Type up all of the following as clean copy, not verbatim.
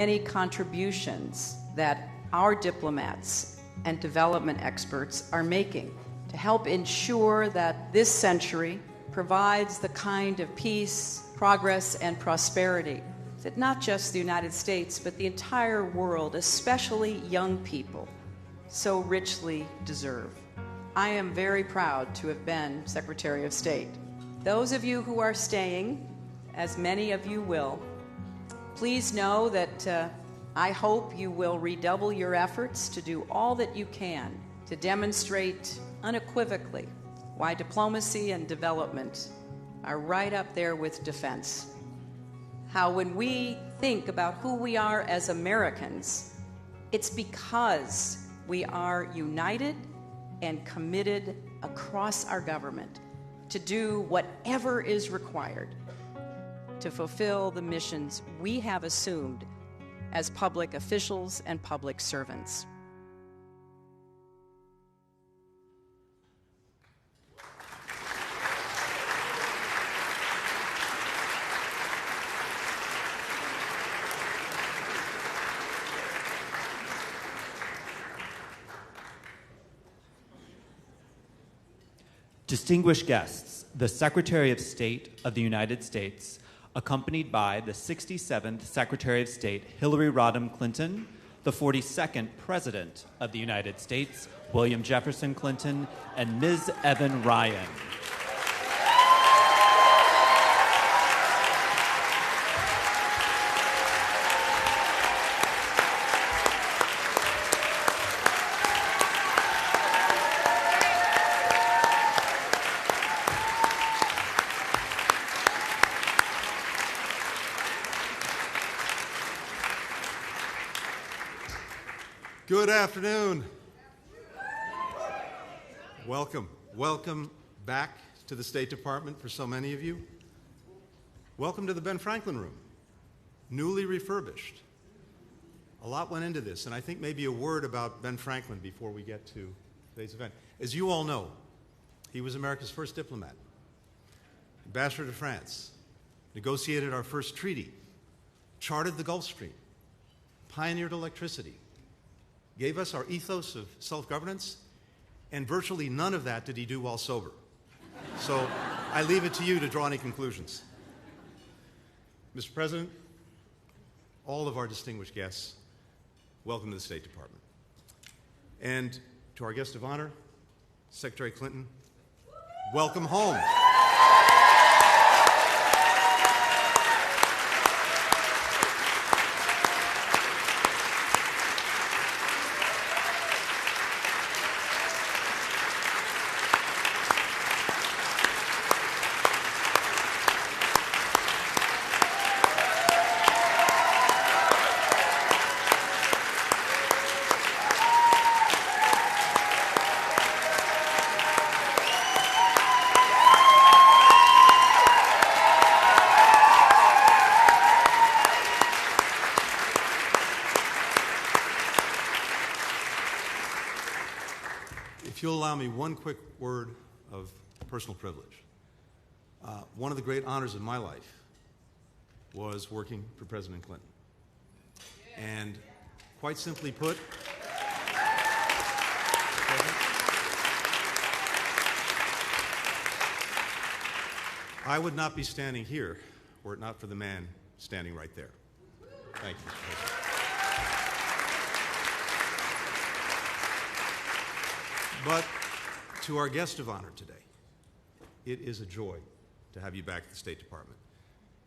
Any contributions that our diplomats and development experts are making to help ensure that this century provides the kind of peace, progress, and prosperity that not just the United States, but the entire world, especially young people, so richly deserve. I am very proud to have been Secretary of State. Those of you who are staying, as many of you will, please know that I hope you will redouble your efforts to do all that you can to demonstrate unequivocally why diplomacy and development are right up there with defense. How when we think about who we are as Americans, it's because we are united and committed across our government to do whatever is required to fulfill the missions we have assumed as public officials and public servants. Distinguished guests, the Secretary of State of the United States, accompanied by the 67th Secretary of State, Hillary Rodham Clinton, the 42nd President of the United States, William Jefferson Clinton, and Ms. Evan Ryan. Good afternoon. Welcome back to the State Department for so many of you. Welcome to the Ben Franklin Room, newly refurbished. A lot went into this, and I think maybe a word about Ben Franklin before we get to today's event. As you all know, he was America's first diplomat, ambassador to France, negotiated our first treaty, charted the Gulf Stream, pioneered electricity, gave us our ethos of self-governance, and virtually none of that did he do while sober. So I leave it to you to draw any conclusions. Mr. President, all of our distinguished guests, welcome to the State Department. And to our guest of honor, Secretary Clinton, welcome home. If you'll allow me one quick word of personal privilege. One of the great honors of my life was working for President Clinton. And quite simply put, I would not be standing here were it not for the man standing right there. Thank you, Mr. President. But to our guest of honor today, it is a joy to have you back at the State Department.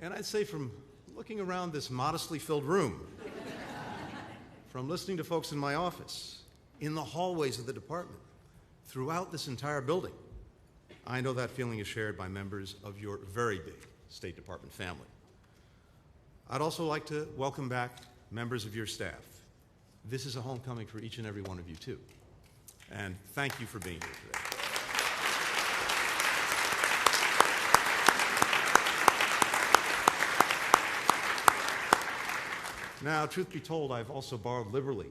And I'd say from looking around this modestly filled room, from listening to folks in my office, in the hallways of the department, throughout this entire building, I know that feeling is shared by members of your very big State Department family. I'd also like to welcome back members of your staff. This is a homecoming for each and every one of you, too. And thank you for being here today. Now, truth be told, I've also borrowed liberally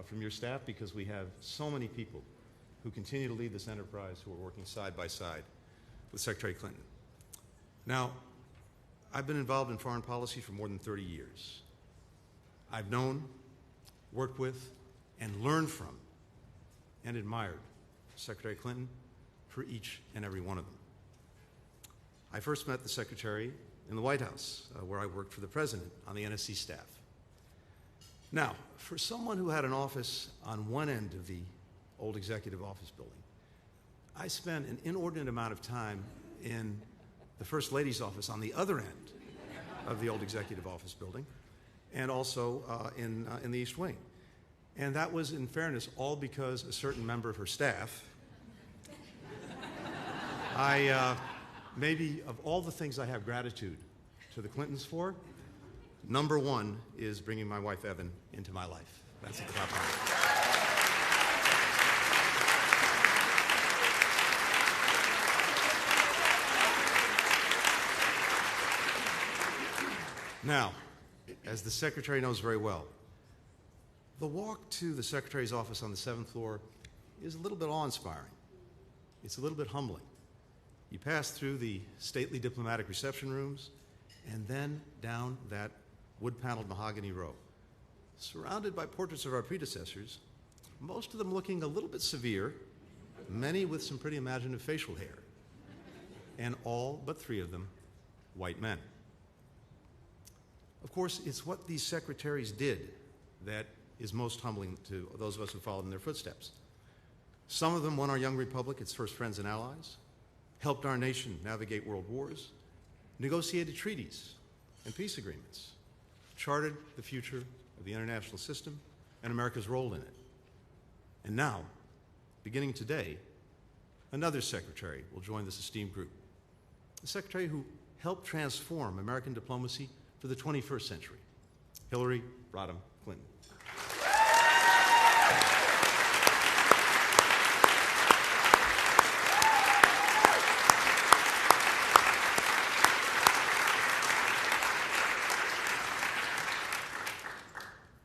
from your staff because we have so many people who continue to lead this enterprise who are working side by side with Secretary Clinton. Now, I've been involved in foreign policy for more than 30 years. I've known, worked with, and learned from, and admired Secretary Clinton for each and every one of them. I first met the Secretary in the White House, where I worked for the President on the NSC staff. Now, for someone who had an office on one end of the old Executive Office building, I spent an inordinate amount of time in the First Lady's office on the other end of the old Executive Office building, and also in the East Wing. And that was, in fairness, all because a certain member of her staff, maybe of all the things I have gratitude to the Clintons for, number one is bringing my wife, Evan, into my life. That's at the top of it. Now, as the Secretary knows very well, the walk to the Secretary's office on the 7th floor is a little bit awe-inspiring. It's a little bit humbling. You pass through the stately diplomatic reception rooms and then down that wood-paneled mahogany row, surrounded by portraits of our predecessors, most of them looking a little bit severe, many with some pretty imaginative facial hair, and all but 3 of them white men. Of course, it's what these secretaries did that is most humbling to those of us who followed in their footsteps. Some of them won our young republic its first friends and allies, helped our nation navigate world wars, negotiated treaties and peace agreements, charted the future of the international system and America's role in it. And now, beginning today, another secretary will join this esteemed group, a secretary who helped transform American diplomacy for the 21st century, Hillary Rodham Clinton.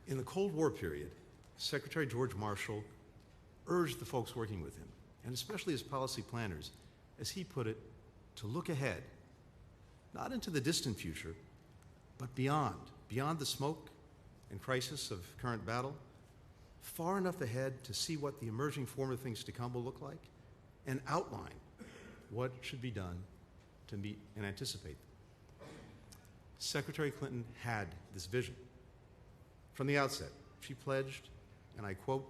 In the Cold War period, Secretary George Marshall urged the folks working with him, and especially his policy planners, as he put it, to look ahead, not into the distant future, but beyond the smoke and crisis of current battle, far enough ahead to see what the emerging form of things to come will look like, and outline what should be done to meet and anticipate them. Secretary Clinton had this vision. From the outset, she pledged, and I quote,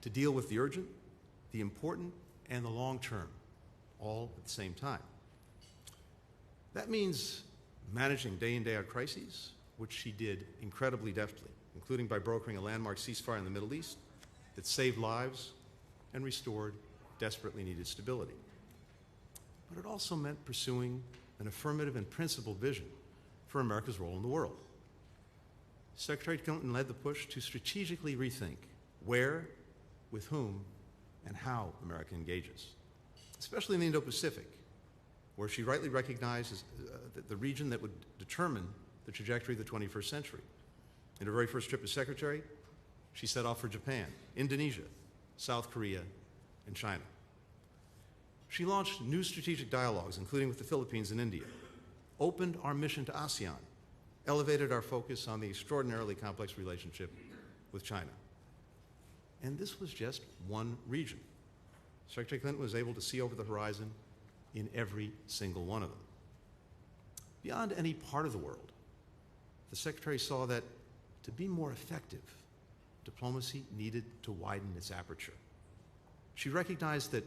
to deal with the urgent, the important, and the long term, all at the same time. That means managing day in, day out crises, which she did incredibly deftly, including by brokering a landmark ceasefire in the Middle East that saved lives and restored desperately needed stability. But it also meant pursuing an affirmative and principled vision for America's role in the world. Secretary Clinton led the push to strategically rethink where, with whom, and how America engages, especially in the Indo-Pacific, where she rightly recognizes the region that would determine the trajectory of the 21st century. In her very first trip as Secretary, she set off for Japan, Indonesia, South Korea, and China. She launched new strategic dialogues, including with the Philippines and India, opened our mission to ASEAN, elevated our focus on the extraordinarily complex relationship with China. And this was just one region. Secretary Clinton was able to see over the horizon in every single one of them. Beyond any part of the world, the Secretary saw that to be more effective, diplomacy needed to widen its aperture. She recognized that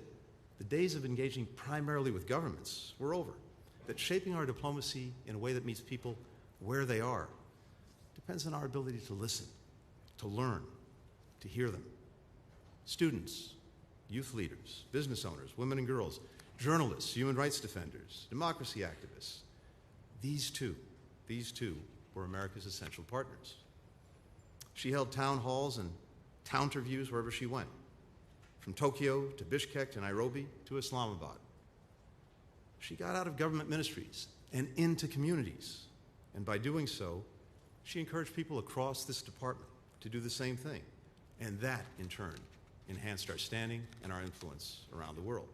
the days of engaging primarily with governments were over, that shaping our diplomacy in a way that meets people where they are depends on our ability to listen, to learn, to hear them. Students, youth leaders, business owners, women and girls, journalists, human rights defenders, democracy activists, these two were America's essential partners. She held town halls and town interviews wherever she went, from Tokyo to Bishkek to Nairobi to Islamabad. She got out of government ministries and into communities, and by doing so, she encouraged people across this department to do the same thing, and that, in turn, enhanced our standing and our influence around the world.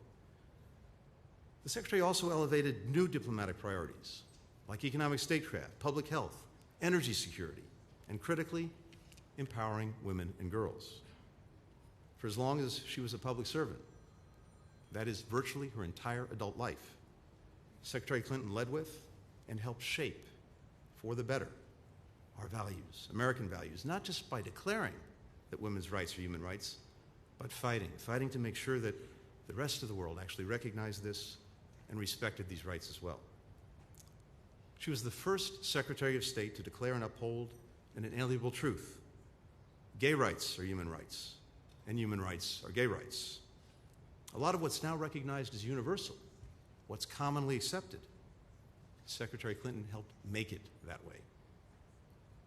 The Secretary also elevated new diplomatic priorities, like economic statecraft, public health, energy security, and critically, empowering women and girls. For as long as she was a public servant, that is virtually her entire adult life, Secretary Clinton led with and helped shape for the better our values, American values, not just by declaring that women's rights are human rights, but fighting to make sure that the rest of the world actually recognized this and respected these rights as well. She was the first Secretary of State to declare and uphold an inalienable truth. Gay rights are human rights, and human rights are gay rights. A lot of what's now recognized as universal, what's commonly accepted, Secretary Clinton helped make it that way.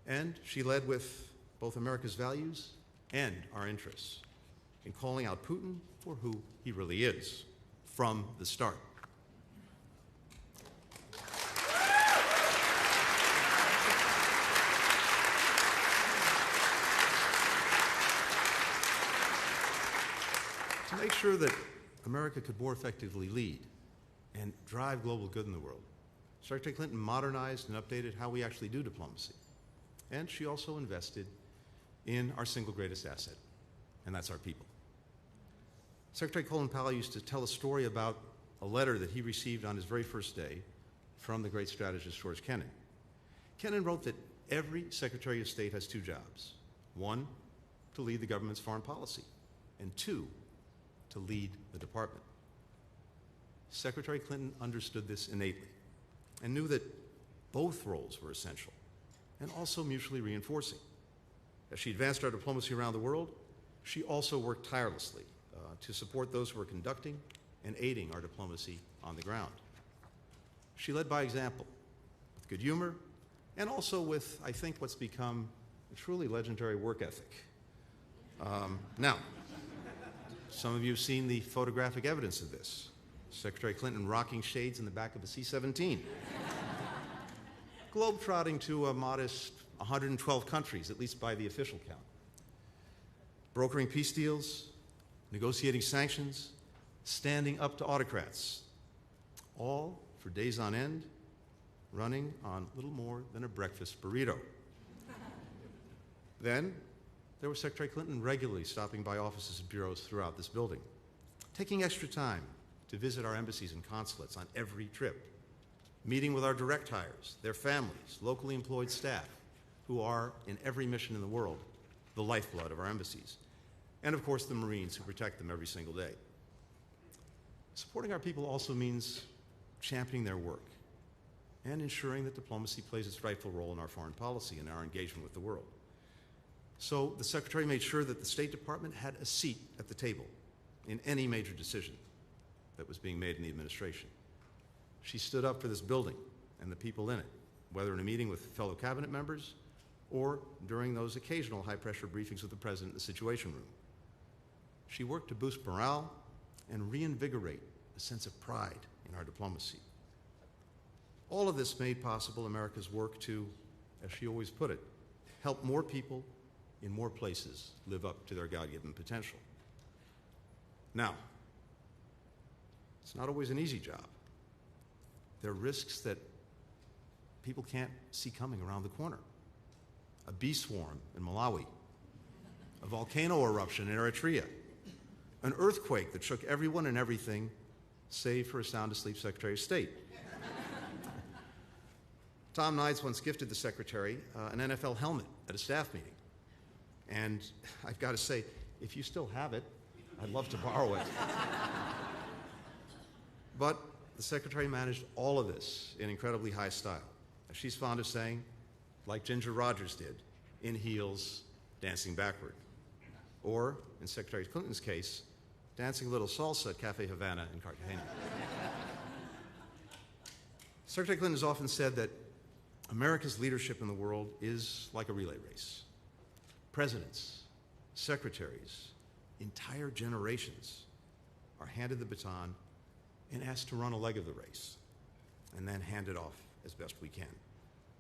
And she led with both America's values and our interests in calling out Putin for who he really is from the start. To make sure that America could more effectively lead and drive global good in the world, Secretary Clinton modernized and updated how we actually do diplomacy. And she also invested in our single greatest asset, and that's our people. Secretary Colin Powell used to tell a story about a letter that he received on his very first day from the great strategist George Kennan. Kennan wrote that every Secretary of State has two jobs. One, to lead the government's foreign policy, and two, to lead the department. Secretary Clinton understood this innately and knew that both roles were essential and also mutually reinforcing. As she advanced our diplomacy around the world, she also worked tirelessly to support those who were conducting and aiding our diplomacy on the ground. She led by example, with good humor, and also with, I think, what's become a truly legendary work ethic. Now, some of you have seen the photographic evidence of this. Secretary Clinton rocking shades in the back of a C-17. Globetrotting to a modest 112 countries, at least by the official count. Brokering peace deals, negotiating sanctions, standing up to autocrats, all for days on end, running on little more than a breakfast burrito. Then, there was Secretary Clinton regularly stopping by offices and bureaus throughout this building, taking extra time to visit our embassies and consulates on every trip, meeting with our direct hires, their families, locally employed staff, who are, in every mission in the world, the lifeblood of our embassies, and of course the Marines who protect them every single day. Supporting our people also means championing their work and ensuring that diplomacy plays its rightful role in our foreign policy and our engagement with the world. So the Secretary made sure that the State Department had a seat at the table in any major decision that was being made in the administration. She stood up for this building and the people in it, whether in a meeting with fellow cabinet members or during those occasional high-pressure briefings with the President in the Situation Room. She worked to boost morale and reinvigorate a sense of pride in our diplomacy. All of this made possible America's work to, as she always put it, help more people in more places live up to their God-given potential. Now, it's not always an easy job. There are risks that people can't see coming around the corner. A bee swarm in Malawi, a volcano eruption in Eritrea, an earthquake that shook everyone and everything, save for a sound-asleep Secretary of State. Tom Nides once gifted the Secretary an NFL helmet at a staff meeting. And I've got to say, if you still have it, I'd love to borrow it. But the Secretary managed all of this in incredibly high style. As she's fond of saying, like Ginger Rogers did, in heels, dancing backward. Or, in Secretary Clinton's case, dancing a little salsa at Cafe Havana in Cartagena. Secretary Clinton has often said that America's leadership in the world is like a relay race. Presidents, secretaries, entire generations are handed the baton and asked to run a leg of the race and then hand it off as best we can.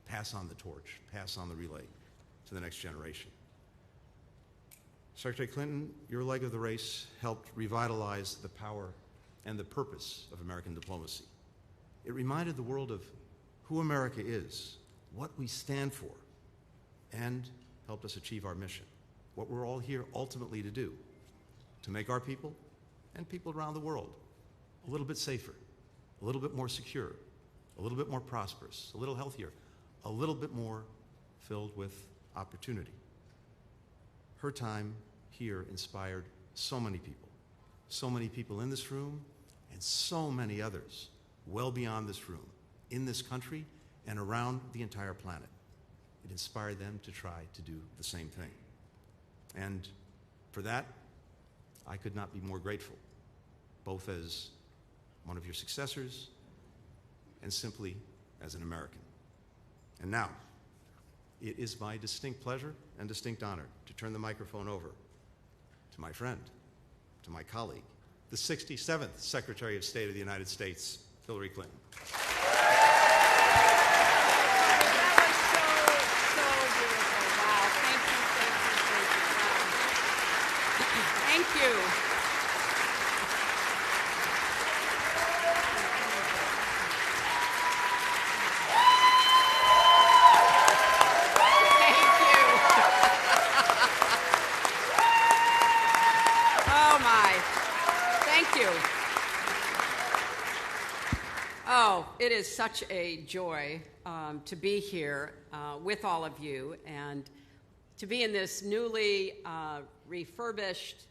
Pass on the torch, pass on the relay to the next generation. Secretary Clinton, your leg of the race helped revitalize the power and the purpose of American diplomacy. It reminded the world of who America is, what we stand for, and helped us achieve our mission, what we're all here ultimately to do, to make our people and people around the world a little bit safer, a little bit more secure, a little bit more prosperous, a little healthier, a little bit more filled with opportunity. Her time here inspired so many people in this room, and so many others well beyond this room, in this country and around the entire planet. It inspired them to try to do the same thing. And for that, I could not be more grateful, both as one of your successors and simply as an American. And now, it is my distinct pleasure and distinct honor to turn the microphone over to my friend, to my colleague, the 67th Secretary of State of the United States, Hillary Clinton. Thank you. Oh, my. Thank you. Oh, it is such a joy to be here with all of you and to be in this newly refurbished,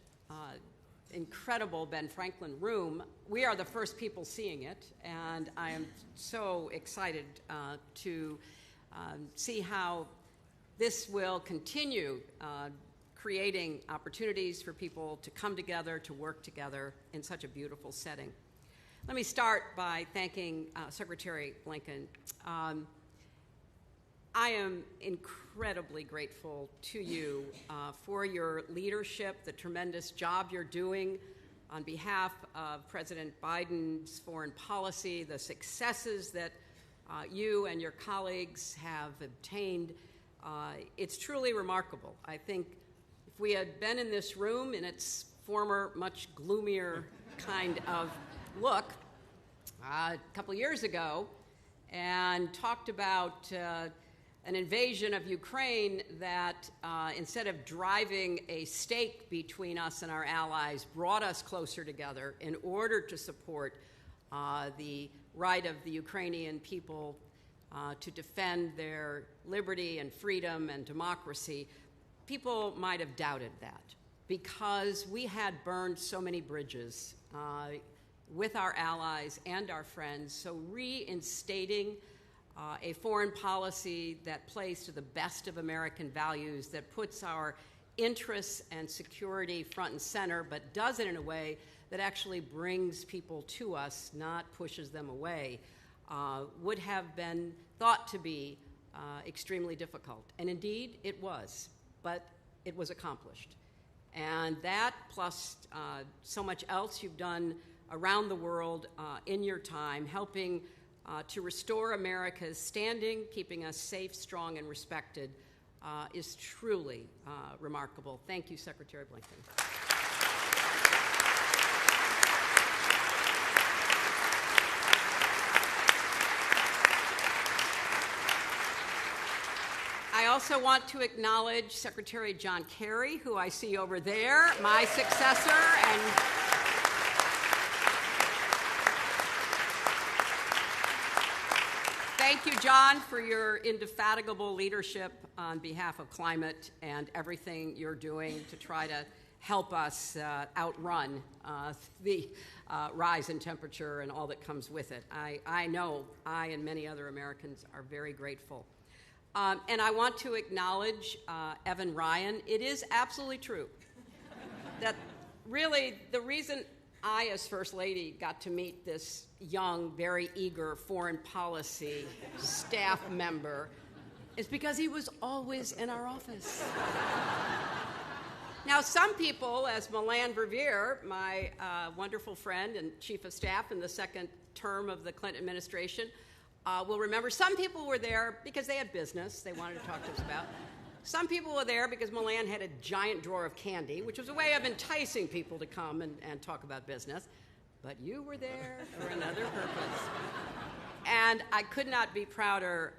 incredible Ben Franklin room. We are the first people seeing it, and I am so excited to see how this will continue creating opportunities for people to come together, to work together in such a beautiful setting. Let me start by thanking Secretary Blinken. I am incredibly grateful to you for your leadership, the tremendous job you're doing on behalf of President Biden's foreign policy, the successes that you and your colleagues have obtained. It's truly remarkable. I think if we had been in this room in its former, much gloomier kind of look a couple years ago and talked about an invasion of Ukraine that, instead of driving a stake between us and our allies, brought us closer together in order to support the right of the Ukrainian people to defend their liberty and freedom and democracy, people might have doubted that because we had burned so many bridges with our allies and our friends. So reinstating a foreign policy that plays to the best of American values, that puts our interests and security front and center, but does it in a way that actually brings people to us, not pushes them away, would have been thought to be extremely difficult. And indeed, it was, but it was accomplished. And that, plus so much else you've done around the world in your time, helping to restore America's standing, keeping us safe, strong, and respected, is truly remarkable. Thank you, Secretary Blinken. I also want to acknowledge Secretary John Kerry, who I see over there, my successor, and thank you, John, for your indefatigable leadership on behalf of climate and everything you're doing to try to help us outrun the rise in temperature and all that comes with it. I know I and many other Americans are very grateful. And I want to acknowledge Evan Ryan. It is absolutely true that really the reason I, as First Lady, got to meet this young, very eager foreign policy staff member is because he was always in our office. Now, some people, as Milan Verveer, my wonderful friend and chief of staff in the second term of the Clinton administration, will remember some people were there because they had business they wanted to talk to us about. Some people were there because Milan had a giant drawer of candy, which was a way of enticing people to come and talk about business. But you were there for another purpose. And I could not be prouder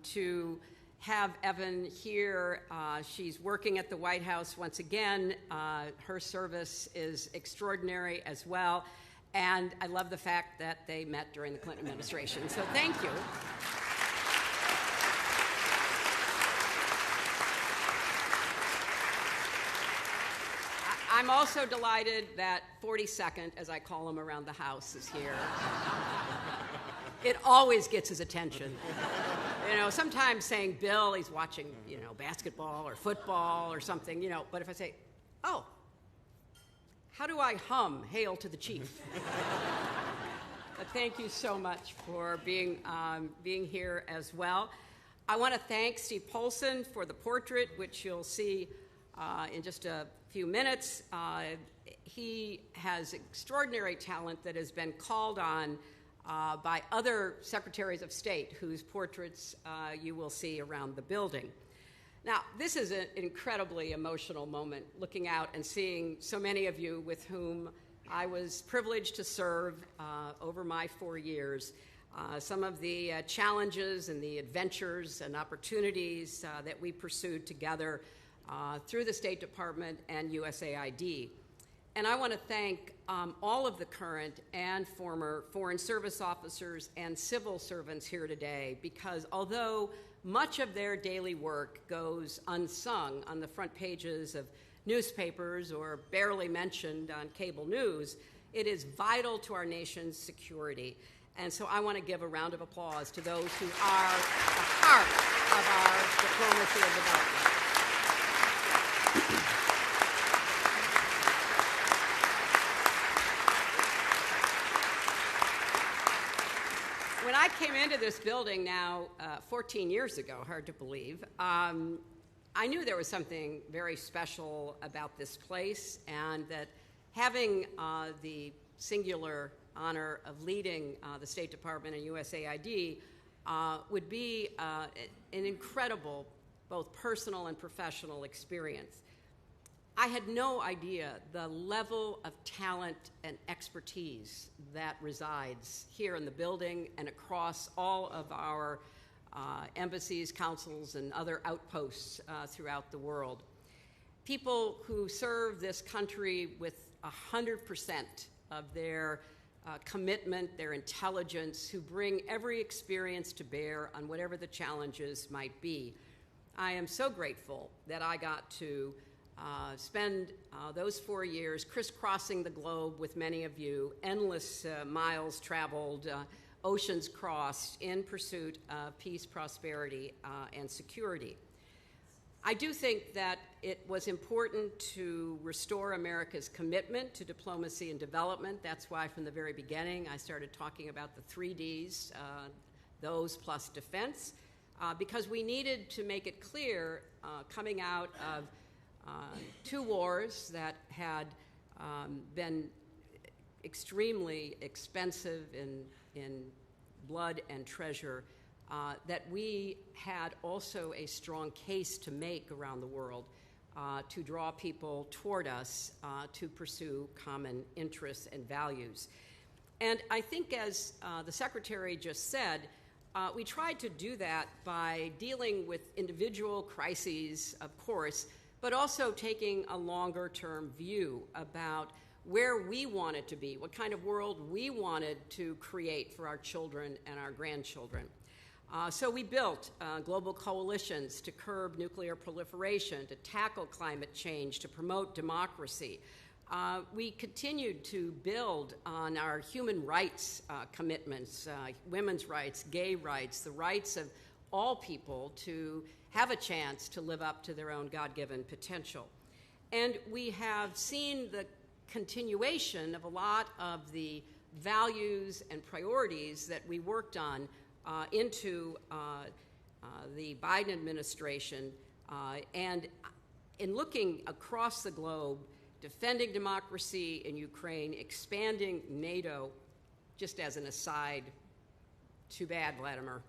to have Evan here. She's working at the White House once again. Her service is extraordinary as well. And I love the fact that they met during the Clinton administration. So thank you. I'm also delighted that 42nd, as I call him around the house, is here. It always gets his attention. You know, sometimes saying Bill, he's watching, you know, basketball or football or something, you know, but if I say, oh, how do I hum Hail to the Chief? But thank you so much for being here as well. I want to thank Steve Polson for the portrait, which you'll see in just a few minutes. He has extraordinary talent that has been called on by other secretaries of state whose portraits you will see around the building. Now, this is an incredibly emotional moment, looking out and seeing so many of you with whom I was privileged to serve over my 4 years. Some of the challenges and the adventures and opportunities that we pursued together through the State Department and USAID. And I want to thank all of the current and former Foreign Service officers and civil servants here today, because although much of their daily work goes unsung on the front pages of newspapers or barely mentioned on cable news, it is vital to our nation's security. And so I want to give a round of applause to those who are the heart of our diplomacy and development. When I came into this building now 14 years ago, hard to believe, I knew there was something very special about this place, and that having the singular honor of leading the State Department and USAID would be an incredible, both personal and professional experience. I had no idea the level of talent and expertise that resides here in the building and across all of our embassies, consuls, and other outposts throughout the world. People who serve this country with 100% of their commitment, their intelligence, who bring every experience to bear on whatever the challenges might be. I am so grateful that I got to spend those 4 years crisscrossing the globe with many of you, endless miles traveled, oceans crossed in pursuit of peace, prosperity, and security. I do think that it was important to restore America's commitment to diplomacy and development. That's why from the very beginning I started talking about the 3 Ds, those plus defense, because we needed to make it clear coming out of 2 wars that had been extremely expensive in blood and treasure, that we had also a strong case to make around the world to draw people toward us to pursue common interests and values. And I think, as the Secretary just said, we tried to do that by dealing with individual crises, of course, but also taking a longer-term view about where we wanted to be, what kind of world we wanted to create for our children and our grandchildren. So we built global coalitions to curb nuclear proliferation, to tackle climate change, to promote democracy. We continued to build on our human rights commitments, women's rights, gay rights, the rights of all people to have a chance to live up to their own God-given potential. And we have seen the continuation of a lot of the values and priorities that we worked on into the Biden administration. And in looking across the globe, defending democracy in Ukraine, expanding NATO, just as an aside, too bad, Vladimir.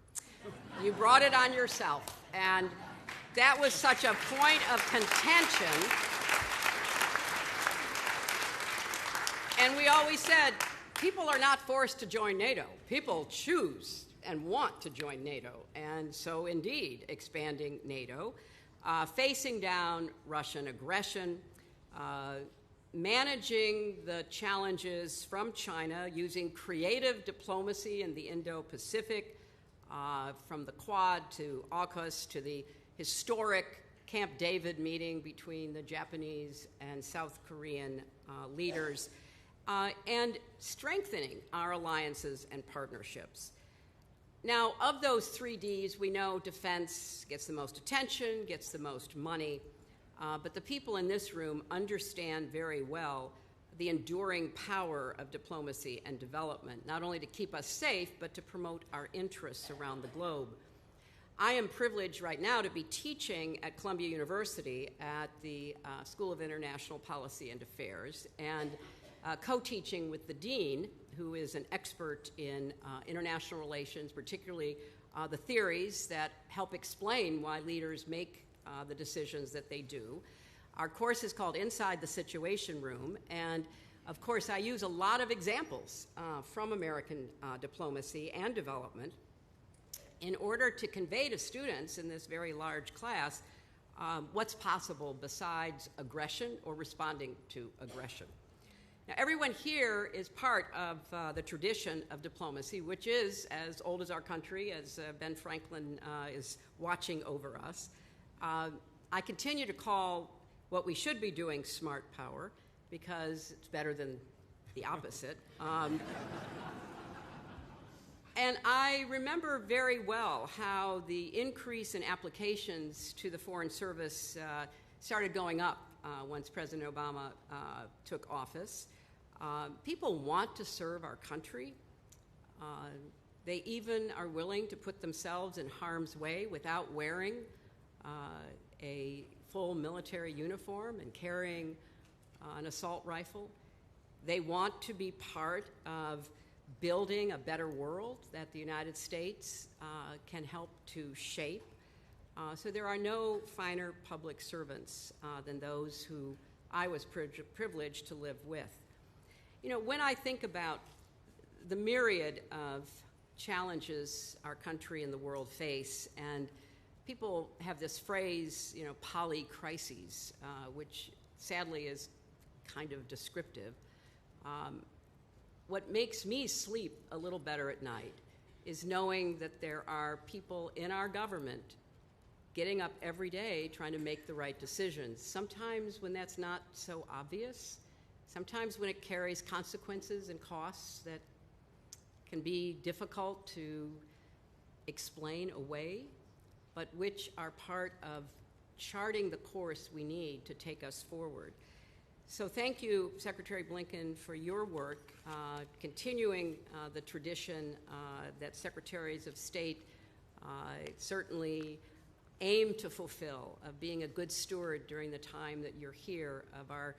You brought it on yourself, and that was such a point of contention. And we always said, people are not forced to join NATO. People choose. and want to join NATO. And so, indeed, expanding NATO, facing down Russian aggression, managing the challenges from China using creative diplomacy in the Indo-Pacific, from the Quad to AUKUS to the historic Camp David meeting between the Japanese and South Korean leaders, and strengthening our alliances and partnerships. Now, of those 3 Ds, we know defense gets the most attention, gets the most money, but the people in this room understand very well the enduring power of diplomacy and development, not only to keep us safe, but to promote our interests around the globe. I am privileged right now to be teaching at Columbia University at the School of International Policy and Affairs, and co-teaching with the dean, who is an expert in international relations, particularly the theories that help explain why leaders make the decisions that they do. Our course is called Inside the Situation Room, and of course I use a lot of examples from American diplomacy and development in order to convey to students in this very large class what's possible besides aggression or responding to aggression. Now, everyone here is part of the tradition of diplomacy, which is as old as our country, as Ben Franklin is watching over us. I continue to call what we should be doing smart power, because it's better than the opposite. And I remember very well how the increase in applications to the Foreign Service started going up once President Obama took office. People want to serve our country. They even are willing to put themselves in harm's way without wearing a full military uniform and carrying an assault rifle. They want to be part of building a better world that the United States can help to shape. So there are no finer public servants than those who I was privileged to live with. You know, when I think about the myriad of challenges our country and the world face, and people have this phrase, you know, polycrises, which sadly is kind of descriptive. What makes me sleep a little better at night is knowing that there are people in our government getting up every day trying to make the right decisions, sometimes when that's not so obvious, sometimes when it carries consequences and costs that can be difficult to explain away, but which are part of charting the course we need to take us forward. So thank you, Secretary Blinken, for your work, continuing the tradition that Secretaries of State certainly aim to fulfill, of being a good steward during the time that you're here of our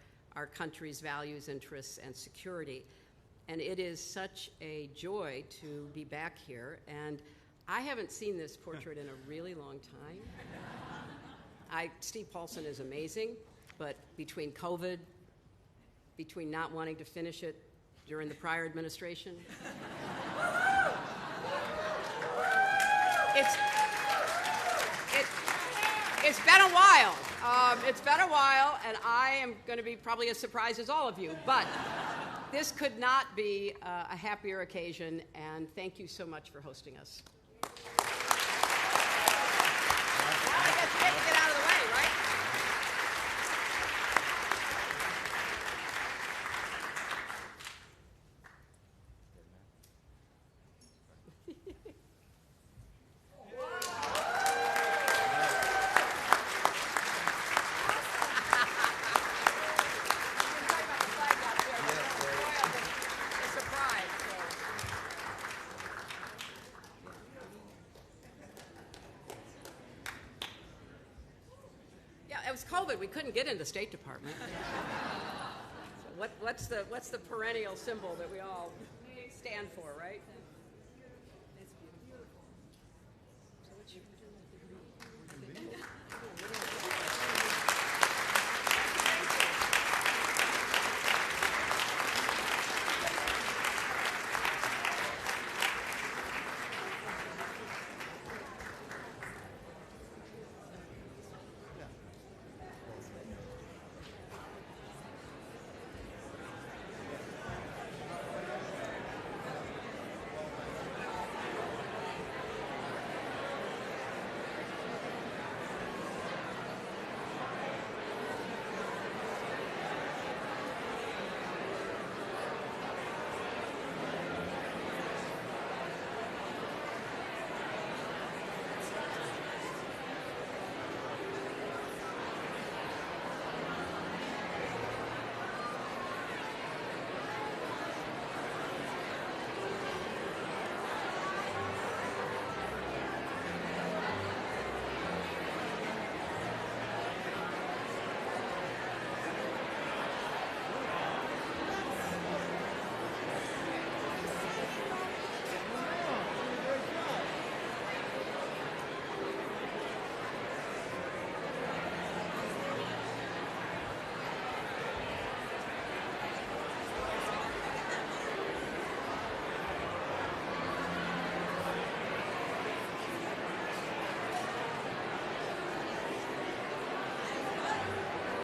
country's values, interests, and security. And it is such a joy to be back here. And I haven't seen this portrait in a really long time. Steve Paulson is amazing, but between COVID, between not wanting to finish it during the prior administration, it's been a while. It's been a while, and I am going to be probably as surprised as all of you, but this could not be a happier occasion, and thank you so much for hosting us. Now I get to get out of the way, right? It was COVID. We couldn't get into the State Department. So what's the perennial symbol that we all stand for, right?